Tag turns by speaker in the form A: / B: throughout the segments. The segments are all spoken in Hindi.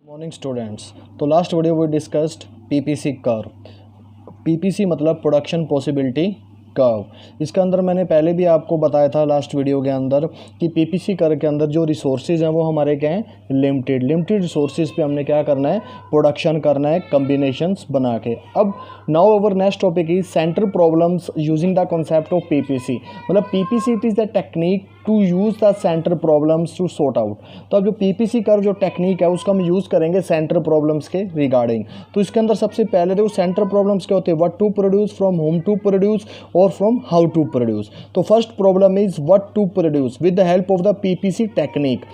A: Morning students. तो last video we discussed PPC curve. PPC मतलब प्रोडक्शन पॉसिबिलिटी कर्व। इसके अंदर मैंने पहले भी आपको बताया था लास्ट वीडियो के अंदर कि पीपीसी कर्व के अंदर जो रिसोर्सेज हैं वो हमारे क्या हैं, लिमिटेड रिसोर्सेज पे हमने क्या करना है, प्रोडक्शन करना है कम्बिनेशंस बना के। अब now our next topic is centre problems using the concept of PPC. मतलब PPC it is the technique to use the centre problems to sort out. तो अब जो पीपीसी कर्व जो टेक्निक है उसका हम यूज़ करेंगे सेंटर प्रॉब्लम्स के रिगार्डिंग। तो इसके अंदर सबसे पहले देखो सेंटर प्रॉब्लम्स क्या होते हैं, what to produce, from home to produce और फ्रॉम हाउ टू प्रोड्यूस। तो first problem is what to produce with the help of the PPC technique.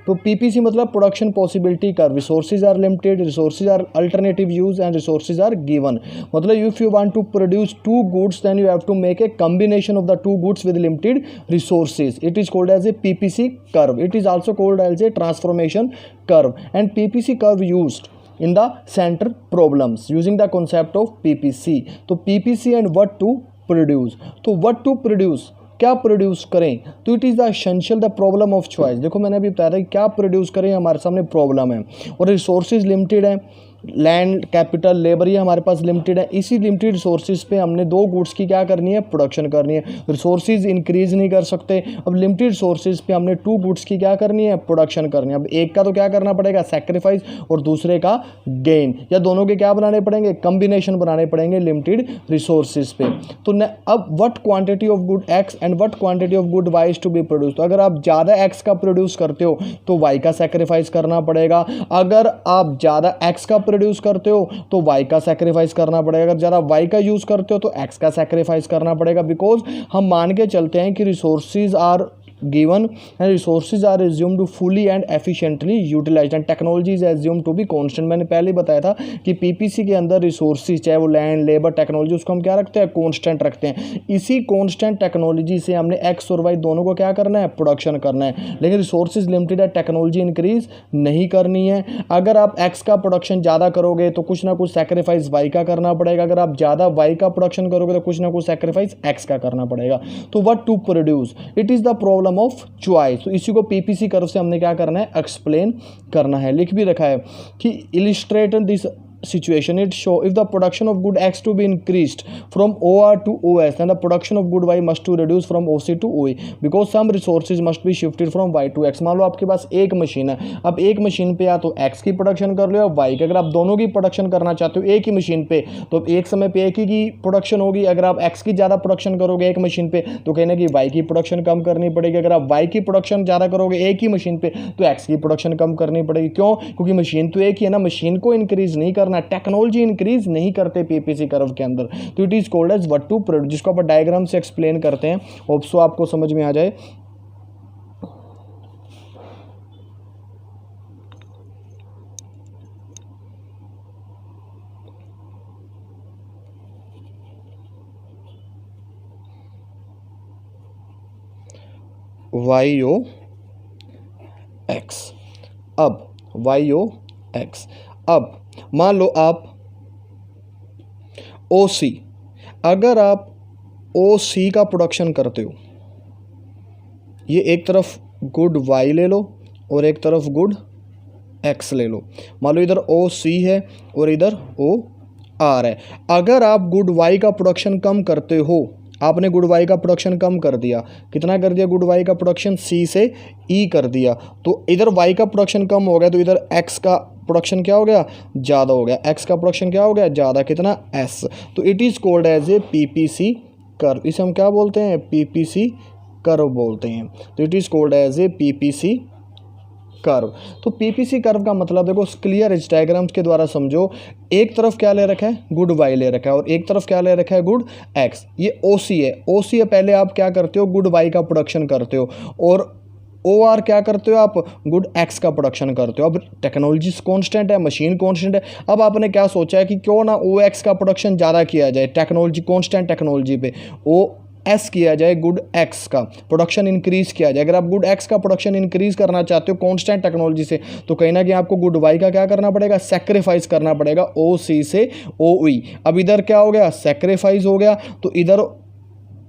A: तो पीपीसी मतलब production possibility curve. Resources are limited, resources are alternative use and resources are given. मतलब if you want to produce two goods then you have to make a combination of the two goods with limited resources. It is called as a PPC curve. It is also called as a transformation curve and PPC curve used in the center problems using the concept of PPC. तो PPC and what to produce। तो what to produce क्या प्रोड्यूस करें, तो it is the essential the problem of choice. देखो मैंने अभी बताया था कि क्या प्रोड्यूस करें, हमारे सामने प्रॉब्लम है और रिसोर्सेज लिमिटेड है, लैंड कैपिटल लेबर ये हमारे पास लिमिटेड है। इसी लिमिटेड रिसोर्सेज पे हमने दो गुड्स की क्या करनी है, प्रोडक्शन करनी है। रिसोर्सेज इंक्रीज नहीं कर सकते, अब लिमिटेड रिसोर्सेज पे हमने टू गुड्स की क्या करनी है, प्रोडक्शन करनी है। अब एक का तो क्या करना पड़ेगा, सेक्रीफाइस, और दूसरे का गेन, या दोनों के क्या बनाने पड़ेंगे, कम्बिनेशन बनाने पड़ेंगे लिमिटेड रिसोर्सेज पे। तो अब what quantity of good X and what quantity of good Y is to be produce. तो अगर आप ज़्यादा एक्स का प्रोड्यूस करते हो तो वाई का सेक्रीफाइस करना पड़ेगा। अगर आप ज़्यादा एक्स का प्रोड्यूस करते हो तो वाई का सैक्रिफाइस करना पड़ेगा। अगर ज़्यादा वाई का यूज़ करते हो तो एक्स का सैक्रिफाइस करना पड़ेगा। बिकॉज हम मान के चलते हैं कि resources are given and resources are assumed to fully and efficiently utilized and technology is assumed to be constant। मैंने पहले बताया था कि पीपीसी के अंदर रिसोर्सेज चाहे वो लैंड लेबर टेक्नोलॉजी उसको हम क्या रखते हैं, कांस्टेंट रखते हैं। इसी कांस्टेंट टेक्नोलॉजी से हमने एक्स और वाई दोनों को क्या करना है, प्रोडक्शन करना है। लेकिन रिसोर्सेज लिमिटेड है, टेक्नोलॉजी इंक्रीज नहीं करनी है। अगर आप एक्स का प्रोडक्शन ज़्यादा करोगे तो कुछ ना कुछ सेक्रीफाइस वाई का करना पड़ेगा। अगर आप ज़्यादा वाई का प्रोडक्शन करोगे तो कुछ ना कुछ सेक्रीफाइस एक्स का करना पड़ेगा। तो what to produce, it is the problem of choice. तो इसी को पीपीसी कर्व से हमने क्या करना है, एक्सप्लेन करना है। लिख भी रखा है कि illustrate this situation it show if the production of good x to be increased from OR to OS then the production of good y must to reduce from OC to OE because some resources must be shifted from y to x। मान लो आपके पास एक मशीन है, अब एक मशीन पे या तो x की प्रोडक्शन कर लो या y की। अगर आप दोनों की प्रोडक्शन करना चाहते हो एक ही मशीन पे तो एक समय पे एक ही की प्रोडक्शन होगी। अगर आप x की ज़्यादा प्रोडक्शन करोगे एक मशीन पे तो कहना कि y की प्रोडक्शन कम करनी पड़ेगी। अगर आप y की प्रोडक्शन ज़्यादा करोगे एक ही मशीन पे तो x की प्रोडक्शन कम करनी पड़ेगी। क्यों, क्योंकि मशीन तो एक ही है ना, मशीन को इंक्रीज नहीं करना, टेक्नोलॉजी इंक्रीज नहीं करते पीपीसी कर्व के अंदर। तो it is called as what to produce, जिसको आप डायग्राम से एक्सप्लेन करते हैं। होप सो आपको समझ में आ जाए। वाई ओ एक्स, अब वाई ओ एक्स, अब मान लो आप ओ सी, अगर आप ओ सी का प्रोडक्शन करते हो, ये एक तरफ गुड वाई ले लो और एक तरफ गुड एक्स ले लो। मान लो इधर ओ सी है और इधर ओ आर है। अगर आप गुड वाई का प्रोडक्शन कम करते हो, आपने गुड वाई का प्रोडक्शन कम कर दिया, कितना कर दिया, गुड वाई का प्रोडक्शन सी से ई कर दिया, तो इधर वाई का प्रोडक्शन कम हो गया तो इधर एक्स का प्रोडक्शन क्या हो गया, ज़्यादा हो गया। एक्स का प्रोडक्शन क्या हो गया, ज़्यादा, कितना, एस। तो it is called as a PPC curve. इसे हम क्या बोलते हैं, पीपीसी कर्व बोलते हैं। तो it is called as a PPC curve. तो पीपीसी कर्व का मतलब देखो क्लियर इस डायग्राम्स के द्वारा समझो। एक तरफ क्या ले रखा है, गुड वाई ले रखा है और एक तरफ क्या ले रखा है, गुड एक्स। ये ओ सी है, ओ सी है, पहले आप क्या करते हो, गुड वाई का प्रोडक्शन करते हो और ओ आर क्या करते हो, आप गुड एक्स का प्रोडक्शन करते हो। अब टेक्नोलॉजी कांस्टेंट है, मशीन कांस्टेंट है। अब आपने क्या सोचा है कि क्यों ना ओ एक्स का प्रोडक्शन ज़्यादा किया जाए, टेक्नोलॉजी कांस्टेंट टेक्नोलॉजी पे ओ एस किया जाए, गुड एक्स का प्रोडक्शन इंक्रीज किया जाए। अगर आप गुड एक्स का प्रोडक्शन इंक्रीज करना चाहते हो कांस्टेंट टेक्नोलॉजी से तो कहीं ना कहीं आपको गुड वाई का क्या करना पड़ेगा, सेक्रीफाइस करना पड़ेगा, ओ सी से ओ ई। अब इधर क्या हो गया, सेक्रीफाइस हो गया, तो इधर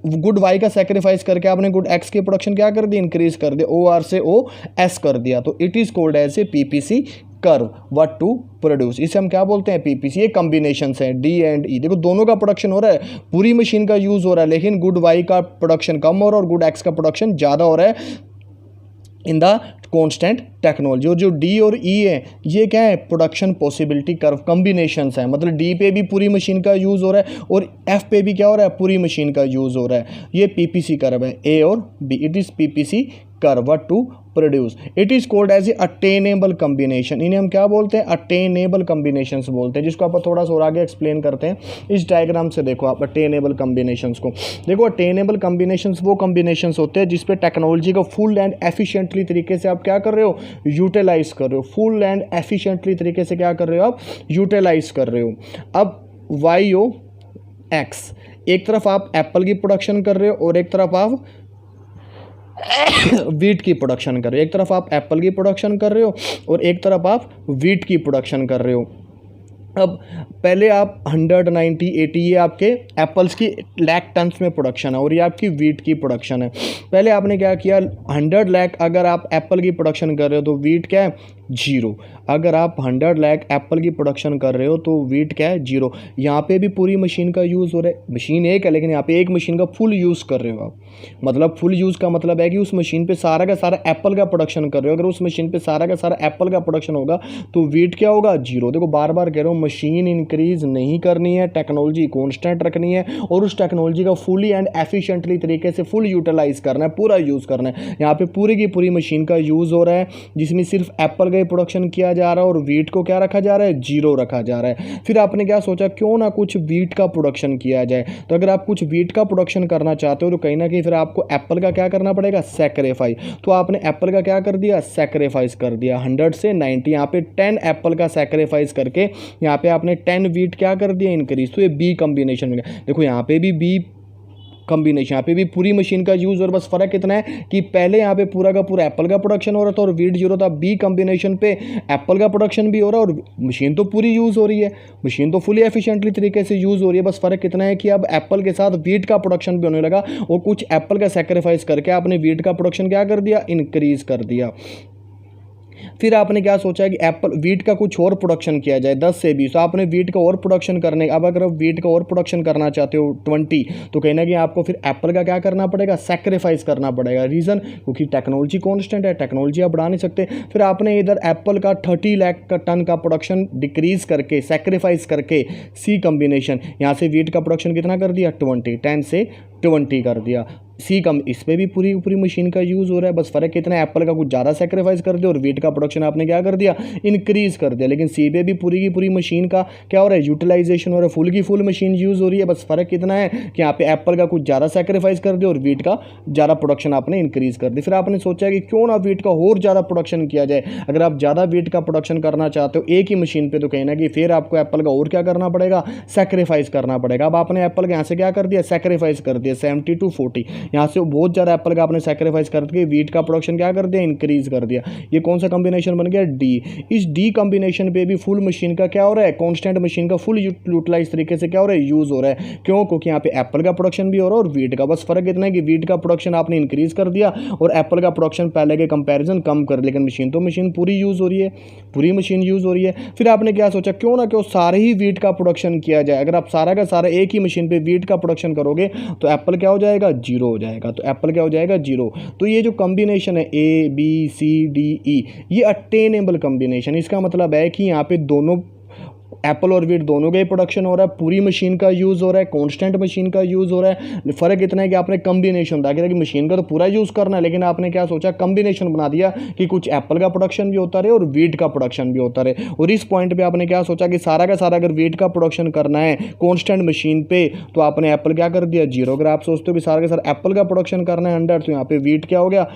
A: गुड वाई का सेक्रीफाइस करके आपने गुड एक्स की प्रोडक्शन क्या कर दी, इंक्रीज कर दिया, ओ आर से ओ एस कर दिया। तो it is called as a PPC curve what to produce, इसे हम क्या बोलते हैं पीपीसी। ये कॉम्बिनेशन है डी एंड ई, देखो दोनों का प्रोडक्शन हो रहा है, पूरी मशीन का यूज़ हो रहा है, लेकिन गुड वाई का प्रोडक्शन कम हो रहा है और गुड एक्स का प्रोडक्शन ज़्यादा हो रहा है इन द कांस्टेंट टेक्नोलॉजी। और जो डी और ई है ये क्या है, प्रोडक्शन पॉसिबिलिटी कर्व कॉम्बिनेशंस है, मतलब डी पे भी पूरी मशीन का यूज़ हो रहा है और एफ पे भी क्या हो रहा है, पूरी मशीन का यूज़ हो रहा है। ये पीपीसी कर्व है ए और B, it is PPC curve what to produce. It is called as a attainable combination, इन्हें हम क्या बोलते हैं, अटेनेबल कॉम्बिनेशंस बोलते हैं, जिसको आप थोड़ा सा और आगे एक्सप्लेन करते हैं। इस डायग्राम से देखो आप अटेनेबल कॉम्बिनेशंस को, देखो अटेनेबल कॉम्बिनेशंस वो कॉम्बिनेशंस होते हैं जिसपे टेक्नोलॉजी को फुल एंड एफिशिएंटली तरीके से आप क्या कर रहे हो, यूटिलाइज कर रहे हो, फुल एंड एफिशिएंटली तरीके से क्या कर रहे हो आप, यूटिलाइज कर रहे हो। अब वाई ओ एक्स, एक तरफ आप एप्पल की प्रोडक्शन कर रहे हो और एक तरफ आप वीट की प्रोडक्शन कर रहे हो, एक तरफ आप एप्पल की प्रोडक्शन कर रहे हो और एक तरफ आप वीट की प्रोडक्शन कर रहे हो। अब पहले आप 190 80 ये आपके एप्पल्स की लाख टन्स में प्रोडक्शन है और ये आपकी वीट की प्रोडक्शन है। पहले आपने क्या किया, 100 लाख अगर आप एप्पल की प्रोडक्शन कर रहे हो तो वीट क्या है, 0। अगर आप 100 लाख एप्पल की प्रोडक्शन कर रहे हो तो वीट क्या है, 0। यहाँ पे भी पूरी मशीन का यूज़ हो रहा है, मशीन एक है लेकिन यहाँ पे एक मशीन का फुल यूज़ कर रहे हो आप, मतलब फुल यूज़ का मतलब है कि उस मशीन पे सारा का सारा एप्पल का प्रोडक्शन कर रहे हो। अगर उस मशीन पे सारा का सारा एप्पल का प्रोडक्शन होगा तो वीट क्या होगा, 0। देखो बार बार कह रहा हूँ, मशीन इंक्रीज नहीं करनी है, टेक्नोलॉजी कॉन्स्टेंट रखनी है और उस टेक्नोलॉजी का फुली एंड एफिशिएंटली तरीके से फुल यूटिलाइज करना है, पूरा यूज़ करना है। यहाँ पे पूरी की पूरी मशीन का यूज़ हो रहा है जिसमें सिर्फ एप्पल का ही प्रोडक्शन किया जा रहा है और वीट को क्या रखा जा रहा है, 0 रखा जा रहा है। फिर आपने क्या सोचा, क्यों ना कुछ वीट का प्रोडक्शन किया जाए। तो अगर आप कुछ वीट का प्रोडक्शन करना चाहते हो तो कहीं ना कहीं फिर आपको एप्पल का क्या करना पड़ेगा, सैक्रिफाइस। तो आपने एप्पल का क्या कर दिया, सैक्रिफाइस कर दिया, 100 से 90, यहाँ पे 10 एप्पल का सैक्रिफाइस करके यहाँ पे आपने 10 वीट क्या कर दिया, इंक्रीज। तो ये बी कॉम्बिनेशन में, देखो यहाँ पे भी बी कॉम्बिनेशन, यहाँ पे भी पूरी मशीन का यूज़, और बस फ़र्क इतना है कि पहले यहाँ पे पूरा का पूरा एप्पल का प्रोडक्शन हो रहा था और वीट 0 था। बी कॉम्बिनेशन पे एप्पल का प्रोडक्शन भी हो रहा है और मशीन तो पूरी यूज़ हो रही है, मशीन तो फुली एफिशिएंटली तरीके से यूज़ हो रही है। बस फ़र्क इतना है कि अब एप्पल के साथ वीट का प्रोडक्शन भी होने लगा और कुछ एप्पल का सेक्रीफाइस करके आपने वीट का प्रोडक्शन क्या कर दिया, इंक्रीज़ कर दिया। फिर आपने क्या सोचा है कि एप्पल वीट का कुछ और प्रोडक्शन किया जाए 10 से 20, तो आपने वीट का और प्रोडक्शन करने, अब अगर आप वीट का और प्रोडक्शन करना चाहते हो 20, तो कहीं ना कहीं आपको फिर एप्पल का क्या करना पड़ेगा, सैक्रिफाइस करना पड़ेगा। रीज़न, क्योंकि टेक्नोलॉजी कॉन्स्टेंट है, टेक्नोलॉजी आप बढ़ा नहीं सकते। फिर आपने इधर एप्पल का 30 लाख का टन का प्रोडक्शन डिक्रीज़ करके, सैक्रिफाइस करके, सी कॉम्बिनेशन, यहाँ से वीट का प्रोडक्शन कितना कर दिया, 10 से 20 कर दिया। सी कम, इस पर भी पूरी पूरी मशीन का यूज़ हो रहा है, बस फ़र्क कितना है, एप्पल का कुछ ज़्यादा सेक्रीफाइस कर दिया और वीट का प्रोडक्शन आपने क्या कर दिया, इंक्रीज़ कर दिया। लेकिन सी पे भी पूरी की पूरी मशीन का क्या हो रहा है, यूटिलाइजेशन हो रहा है, फुल की फुल मशीन यूज़ हो रही है। बस फ़र्क कितना है कि यहाँ पे एप्पल का कुछ ज़्यादा सेक्रीफाइस कर दिया और वीट का ज़्यादा प्रोडक्शन आपने इंक्रीज़ कर दिया। फिर आपने सोचा कि क्यों ना वीट का और ज़्यादा प्रोडक्शन किया जाए। अगर आप ज़्यादा वीट का प्रोडक्शन करना चाहते हो एक ही मशीन पर, तो कहीं ना कहीं फिर आपको एप्पल का और क्या करना पड़ेगा, सेक्रीफाइस करना पड़ेगा। अब आपने एप्पल का यहाँ से क्या कर दिया, सेक्रीफाइस कर दिया 70 to 40, यहाँ से बहुत ज़्यादा एप्पल का आपने सैक्रिफाइस करके वीट का प्रोडक्शन क्या कर दिया, इंक्रीज कर दिया। ये कौन सा कॉम्बिनेशन बन गया, डी। इस डी कॉम्बिनेशन पे भी फुल मशीन का क्या हो रहा है, कांस्टेंट मशीन का फुल यूटिलाइज तरीके से क्या हो रहा है, यूज़ हो रहा है। क्यों, क्योंकि यहाँ पे एप्पल का प्रोडक्शन भी हो रहा है और वीट का। बस फर्क इतना है कि वीट का प्रोडक्शन आपने इंक्रीज कर दिया और एप्पल का प्रोडक्शन पहले के कंपेरिजन कम कर, लेकिन मशीन तो मशीन पूरी यूज़ हो रही है, पूरी मशीन यूज़ हो रही है। फिर आपने क्या सोचा, क्यों ना क्यों सारे ही वीट का प्रोडक्शन किया जाए। अगर आप सारा का सारा एक ही मशीन पे वीट का प्रोडक्शन करोगे तो एप्पल क्या हो जाएगा, 0 हो जाएगा। तो एप्पल क्या हो जाएगा, 0। तो ये जो कॉम्बिनेशन है A B C D E, ये अटेनेबल कॉम्बिनेशन, इसका मतलब है कि यहाँ पे दोनों एप्पल और वीट दोनों का ही प्रोडक्शन हो रहा है, पूरी मशीन का यूज़ हो रहा है, कांस्टेंट मशीन का यूज़ हो रहा है। फ़र्क इतना है कि आपने कॉम्बिनेशन था कि मशीन का तो पूरा यूज़ करना है, लेकिन आपने क्या सोचा, कॉम्बिनेशन बना दिया कि कुछ एप्पल का प्रोडक्शन भी होता रहे और वीट का प्रोडक्शन भी होता रहे। और इस पॉइंट पे आपने क्या सोचा कि सारा का सारा अगर वीट का प्रोडक्शन करना है कांस्टेंट मशीन पे, तो आपने एप्पल क्या कर दिया, 0। अगर आप सोचते हो कि सारा का सारा एप्पल का प्रोडक्शन करना है 100, तो यहाँ पे वीट क्या हो गया,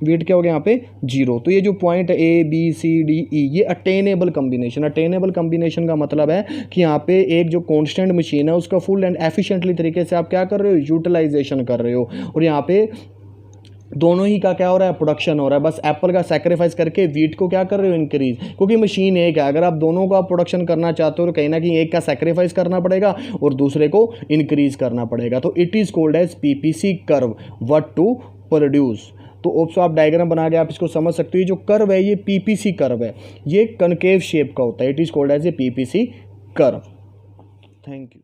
A: वीट क्या हो गया यहाँ पे, 0। तो ये जो पॉइंट है A B C D E, ये अटेनेबल कॉम्बिनेशन। अटेनेबल कॉम्बिनेशन का मतलब है कि यहाँ पे एक जो कांस्टेंट मशीन है उसका फुल एंड एफिशिएंटली तरीके से आप क्या कर रहे हो, यूटिलाइजेशन कर रहे हो, और यहाँ पे दोनों ही का क्या हो रहा है, प्रोडक्शन हो रहा है। बस एप्पल का सैक्रिफाइस करके वीट को क्या कर रहे हो, इंक्रीज, क्योंकि मशीन एक है। अगर आप दोनों का प्रोडक्शन करना चाहते हो तो कहीं ना कहीं एक का सैक्रिफाइस करना पड़ेगा और दूसरे को इंक्रीज करना पड़ेगा। तो it is called as PPC curve, what to produce. तो ऑप्सो आप डायग्राम बना के आप इसको समझ सकते हो। ये जो कर्व है ये पीपीसी कर्व है, ये कनकेव शेप का होता है, it is called as a PPC curve. Thank you.